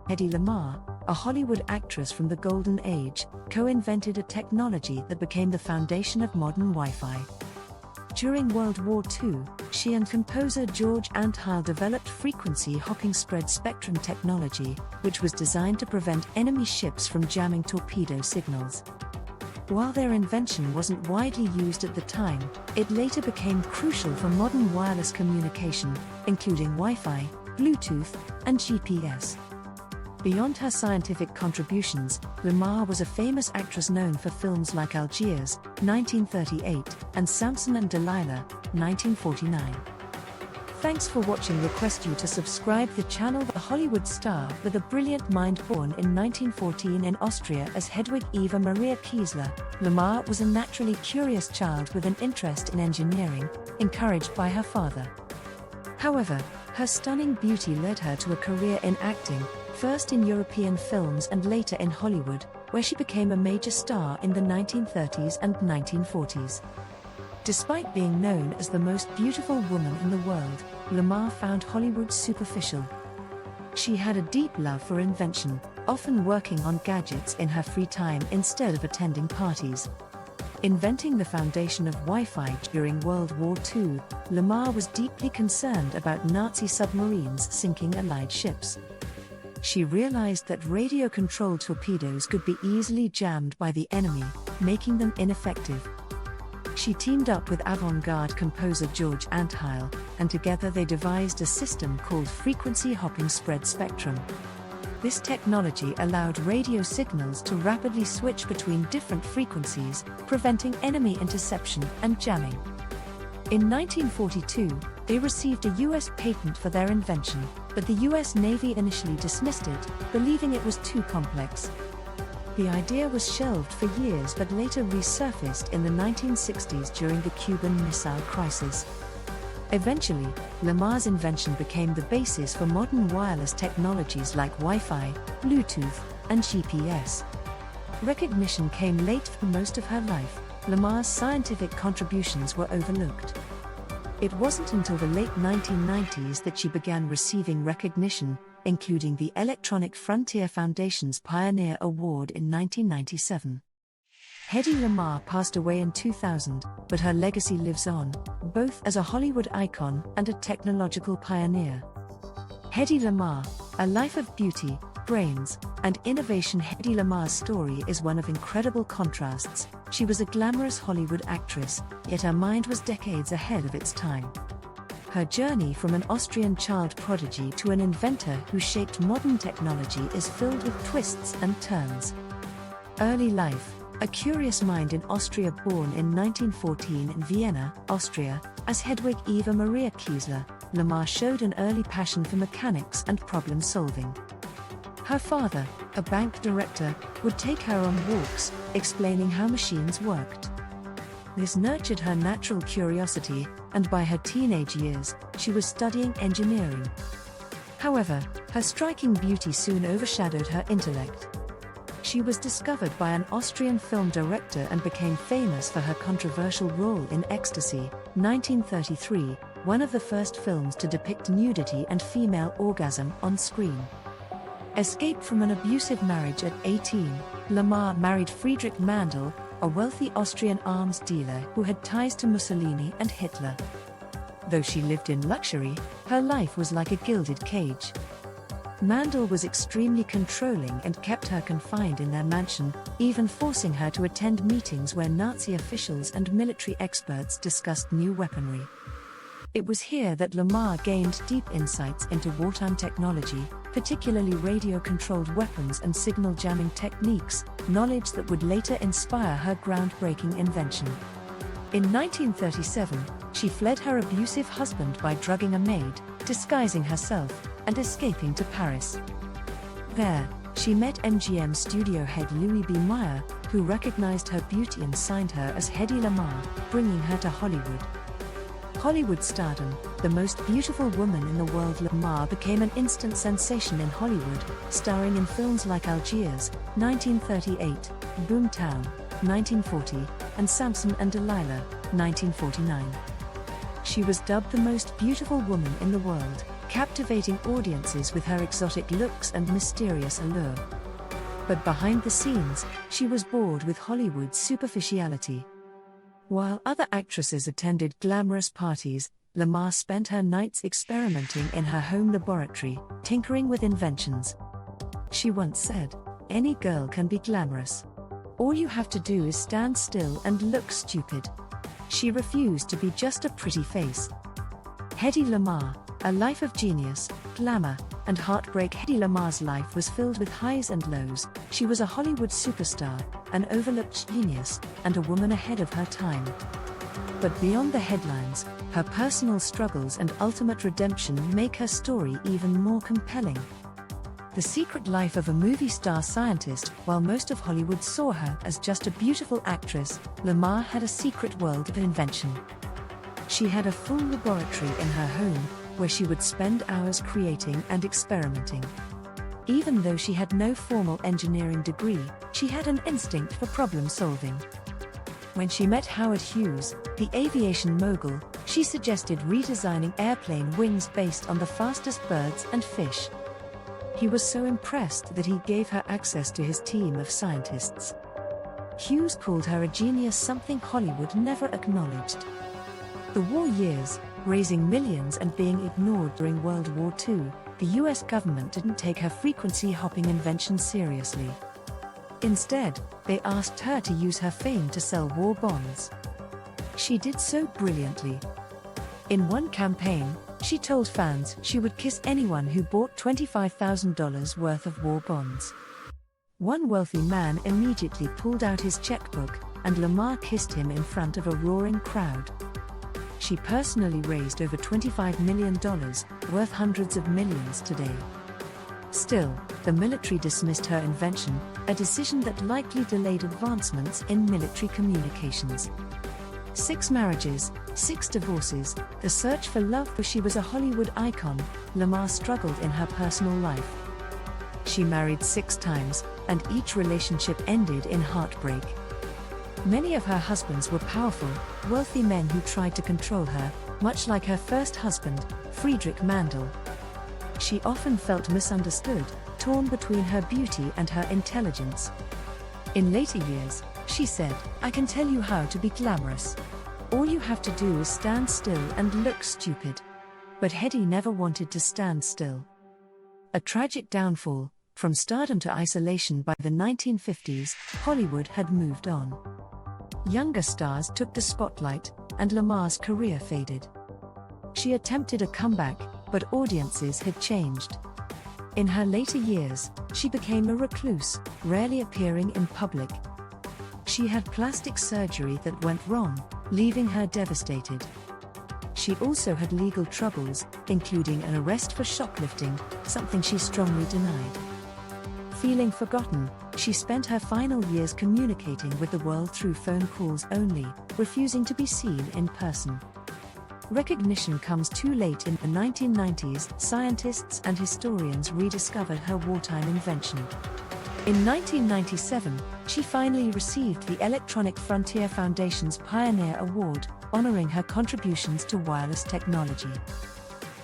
Hedy Lamarr, a Hollywood actress from the Golden Age, co-invented a technology that became the foundation of modern Wi-Fi. During World War II, she and composer George Antheil developed frequency-hopping spread spectrum technology, which was designed to prevent enemy ships from jamming torpedo signals. While their invention wasn't widely used at the time, it later became crucial for modern wireless communication, including Wi-Fi, Bluetooth, and GPS. Beyond her scientific contributions, Lamarr was a famous actress known for films like Algiers, 1938, and Samson and Delilah, 1949. Thanks for watching. Request you to subscribe the channel. The Hollywood star with a brilliant mind, born in 1914 in Austria as Hedwig Eva Maria Kiesler, Lamarr was a naturally curious child with an interest in engineering, encouraged by her father. However, her stunning beauty led her to a career in acting, first in European films and later in Hollywood, where she became a major star in the 1930s and 1940s. Despite being known as the most beautiful woman in the world, Lamarr found Hollywood superficial. She had a deep love for invention, often working on gadgets in her free time instead of attending parties. Inventing the foundation of Wi-Fi during World War II, Lamarr was deeply concerned about Nazi submarines sinking Allied ships. She realized that radio-controlled torpedoes could be easily jammed by the enemy, making them ineffective. She teamed up with avant-garde composer George Antheil, and together they devised a system called frequency-hopping spread spectrum. This technology allowed radio signals to rapidly switch between different frequencies, preventing enemy interception and jamming. In 1942, they received a U.S. patent for their invention, but the U.S. Navy initially dismissed it, believing it was too complex. The idea was shelved for years but later resurfaced in the 1960s during the Cuban Missile Crisis. Eventually, Lamarr's invention became the basis for modern wireless technologies like Wi-Fi, Bluetooth, and GPS. Recognition came late. For most of her life, Lamarr's scientific contributions were overlooked. It wasn't until the late 1990s that she began receiving recognition, including the Electronic Frontier Foundation's Pioneer Award in 1997. Hedy Lamarr passed away in 2000, but her legacy lives on, both as a Hollywood icon and a technological pioneer. Hedy Lamarr, a life of beauty, brains, and innovation. Hedy Lamarr's story is one of incredible contrasts. She was a glamorous Hollywood actress, yet her mind was decades ahead of its time. Her journey from an Austrian child prodigy to an inventor who shaped modern technology is filled with twists and turns. Early life: a curious mind in Austria. Born in 1914 in Vienna, Austria, as Hedwig Eva Maria Kiesler, Lamarr showed an early passion for mechanics and problem-solving. Her father, a bank director, would take her on walks, explaining how machines worked. This nurtured her natural curiosity, and by her teenage years, she was studying engineering. However, her striking beauty soon overshadowed her intellect. She was discovered by an Austrian film director and became famous for her controversial role in Ecstasy, 1933, one of the first films to depict nudity and female orgasm on screen. Escaped from an abusive marriage at 18, Lamarr married Friedrich Mandl, a wealthy Austrian arms dealer who had ties to Mussolini and Hitler. Though she lived in luxury, her life was like a gilded cage. Mandl was extremely controlling and kept her confined in their mansion, even forcing her to attend meetings where Nazi officials and military experts discussed new weaponry. It was here that Lamarr gained deep insights into wartime technology, particularly radio-controlled weapons and signal jamming techniques, knowledge that would later inspire her groundbreaking invention. In 1937, she fled her abusive husband by drugging a maid, disguising herself, and escaping to Paris. There, she met MGM studio head Louis B. Mayer, who recognized her beauty and signed her as Hedy Lamarr, bringing her to Hollywood. Hollywood stardom: the most beautiful woman in the world, Lamarr became an instant sensation in Hollywood, starring in films like Algiers, 1938, Boomtown, 1940, and Samson and Delilah, 1949. She was dubbed the most beautiful woman in the world, captivating audiences with her exotic looks and mysterious allure. But behind the scenes, she was bored with Hollywood's superficiality. While other actresses attended glamorous parties, Lamarr spent her nights experimenting in her home laboratory, tinkering with inventions. She once said, "Any girl can be glamorous. All you have to do is stand still and look stupid." She refused to be just a pretty face. Hedy Lamarr, a life of genius, glamour, and heartbreak. Hedy Lamarr's life was filled with highs and lows. She was a Hollywood superstar, an overlooked genius, and a woman ahead of her time. But beyond the headlines, her personal struggles and ultimate redemption make her story even more compelling. The secret life of a movie star scientist. While most of Hollywood saw her as just a beautiful actress, Lamarr had a secret world of invention. She had a full laboratory in her home, where she would spend hours creating and experimenting. Even though she had no formal engineering degree, she had an instinct for problem solving. When she met Howard Hughes, the aviation mogul, she suggested redesigning airplane wings based on the fastest birds and fish. He was so impressed that he gave her access to his team of scientists. Hughes called her a genius, something Hollywood never acknowledged. The war years, raising millions and being ignored during World War II, the US government didn't take her frequency hopping invention seriously. Instead, they asked her to use her fame to sell war bonds. She did so brilliantly. In one campaign, she told fans she would kiss anyone who bought $25,000 worth of war bonds. One wealthy man immediately pulled out his checkbook, and Lamarr kissed him in front of a roaring crowd. She personally raised over $25 million, worth hundreds of millions today. Still, the military dismissed her invention, a decision that likely delayed advancements in military communications. 6 marriages, 6 divorces, the search for love. She was a Hollywood icon. Lamarr struggled in her personal life. She married 6 times, and each relationship ended in heartbreak. Many of her husbands were powerful, wealthy men who tried to control her, much like her first husband, Friedrich Mandel. She often felt misunderstood, torn between her beauty and her intelligence. In later years, she said, "I can tell you how to be glamorous. All you have to do is stand still and look stupid." But Hedy never wanted to stand still. A tragic downfall. From stardom to isolation. By the 1950s, Hollywood had moved on. Younger stars took the spotlight, and Lamarr's career faded. She attempted a comeback, but audiences had changed. In her later years, she became a recluse, rarely appearing in public. She had plastic surgery that went wrong, leaving her devastated. She also had legal troubles, including an arrest for shoplifting, something she strongly denied. Feeling forgotten, she spent her final years communicating with the world through phone calls only, refusing to be seen in person. Recognition comes too late. In the 1990s, scientists and historians rediscovered her wartime invention. In 1997, she finally received the Electronic Frontier Foundation's Pioneer Award, honoring her contributions to wireless technology.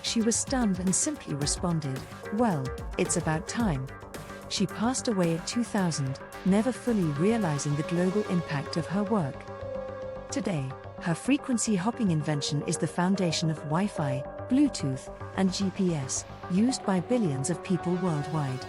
She was stunned and simply responded, "Well, it's about time." She passed away in 2000, never fully realizing the global impact of her work. Today, her frequency hopping invention is the foundation of Wi-Fi, Bluetooth, and GPS, used by billions of people worldwide.